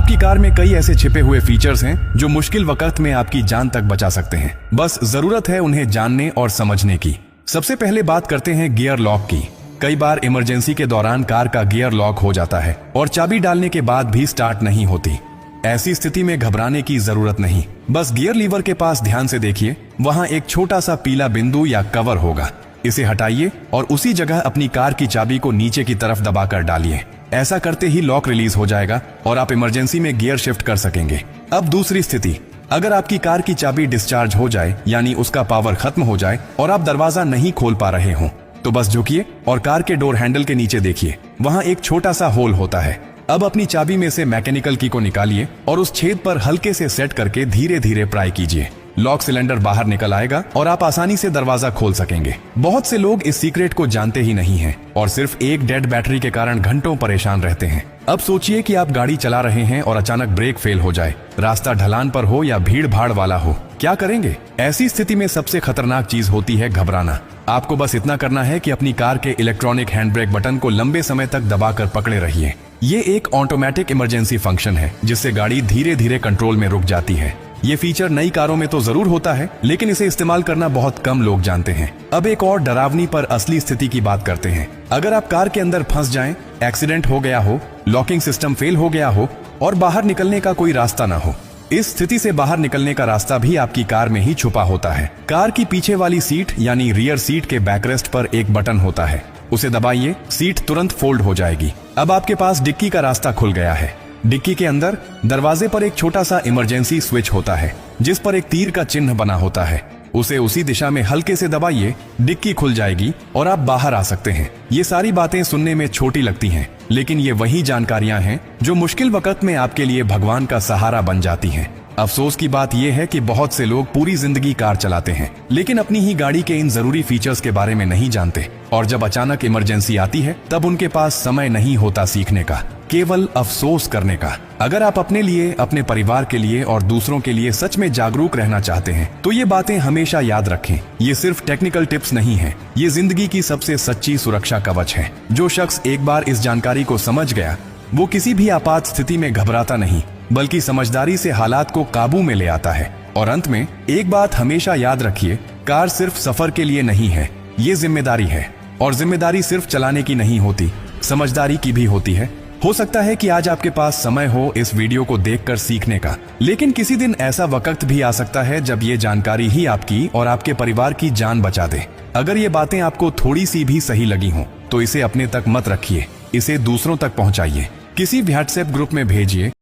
आपकी कार में कई ऐसे छिपे हुए फीचर्स हैं जो मुश्किल वक्त में आपकी जान तक बचा सकते हैं। बस जरूरत है उन्हें जानने और समझने की। सबसे पहले बात करते हैं गियर लॉक की। कई बार इमरजेंसी के दौरान कार का गियर लॉक हो जाता है और चाबी डालने के बाद भी स्टार्ट नहीं होती। ऐसी स्थिति में घबराने की जरूरत नहीं। बस गियर लीवर के पास ध्यान से देखिए, वहां एक छोटा सा पीला बिंदु या कवर होगा। इसे हटाइए और उसी जगह अपनी कार की चाबी को नीचे की तरफ दबाकर डालिए। ऐसा करते ही लॉक रिलीज हो जाएगा और आप इमरजेंसी में गियर शिफ्ट कर सकेंगे। अब दूसरी स्थिति, अगर आपकी कार की चाबी डिस्चार्ज हो जाए यानी उसका पावर खत्म हो जाए और आप दरवाजा नहीं खोल पा रहे हो, तो बस झुकिए और कार के डोर हैंडल के नीचे देखिए, वहां एक छोटा सा होल होता है। अब अपनी चाबी में से मैकेनिकल की को निकालिए और उस छेद पर हल्के से सेट करके धीरे धीरे प्राई कीजिए। लॉक सिलेंडर बाहर निकल आएगा और आप आसानी से दरवाजा खोल सकेंगे। बहुत से लोग इस सीक्रेट को जानते ही नहीं हैं और सिर्फ एक डेड बैटरी के कारण घंटों परेशान रहते हैं। अब सोचिए कि आप गाड़ी चला रहे हैं और अचानक ब्रेक फेल हो जाए, रास्ता ढलान पर हो या भीड़ भाड़ वाला हो, क्या करेंगे? ऐसी स्थिति में सबसे खतरनाक चीज होती है घबराना। आपको बस इतना करना है कि अपनी कार के इलेक्ट्रॉनिक हैंड ब्रेक बटन को लंबे समय तक दबाकर पकड़े रहिए। ये एक ऑटोमेटिक इमरजेंसी फंक्शन है जिससे गाड़ी धीरे धीरे कंट्रोल में रुक जाती है। ये फीचर नई कारों में तो जरूर होता है, लेकिन इसे इस्तेमाल करना बहुत कम लोग जानते हैं। अब एक और डरावनी पर असली स्थिति की बात करते हैं। अगर आप कार के अंदर फंस जाएं, एक्सीडेंट हो गया हो, लॉकिंग सिस्टम फेल हो गया हो और बाहर निकलने का कोई रास्ता ना हो, इस स्थिति से बाहर निकलने का रास्ता भी आपकी कार में ही छुपा होता है। कार की पीछे वाली सीट यानी रियर सीट के बैकरेस्ट पर एक बटन होता है, उसे दबाइए, सीट तुरंत फोल्ड हो जाएगी। अब आपके पास डिक्की का रास्ता खुल गया है। डिक्की के अंदर दरवाजे पर एक छोटा सा इमरजेंसी स्विच होता है जिस पर एक तीर का चिन्ह बना होता है। उसे उसी दिशा में हल्के से दबाइए, डिक्की खुल जाएगी और आप बाहर आ सकते हैं। ये सारी बातें सुनने में छोटी लगती हैं, लेकिन ये वही जानकारियां हैं जो मुश्किल वक्त में आपके लिए भगवान का सहारा बन जाती हैं। अफसोस की बात यह है कि बहुत से लोग पूरी जिंदगी कार चलाते हैं लेकिन अपनी ही गाड़ी के इन जरूरी फीचर्स के बारे में नहीं जानते, और जब अचानक इमरजेंसी आती है तब उनके पास समय नहीं होता सीखने का, केवल अफसोस करने का। अगर आप अपने लिए, अपने परिवार के लिए और दूसरों के लिए सच में जागरूक रहना चाहते हैं तो ये बातें हमेशा याद रखें। ये सिर्फ टेक्निकल टिप्स नहीं है, ये जिंदगी की सबसे सच्ची सुरक्षा कवच है। जो शख्स एक बार इस जानकारी को समझ गया वो किसी भी आपात स्थिति में घबराता नहीं, बल्कि समझदारी से हालात को काबू में ले आता है। और अंत में एक बात हमेशा याद रखिए, कार सिर्फ सफर के लिए नहीं है, ये जिम्मेदारी है। और जिम्मेदारी सिर्फ चलाने की नहीं होती, समझदारी की भी होती है। हो सकता है कि आज आपके पास समय हो इस वीडियो को देखकर सीखने का, लेकिन किसी दिन ऐसा वक्त भी आ सकता है जब ये जानकारी ही आपकी और आपके परिवार की जान बचा दे। अगर ये बातें आपको थोड़ी सी भी सही लगी हों तो इसे अपने तक मत रखिए, इसे दूसरों तक पहुंचाइए, किसी व्हाट्सएप ग्रुप में भेजिए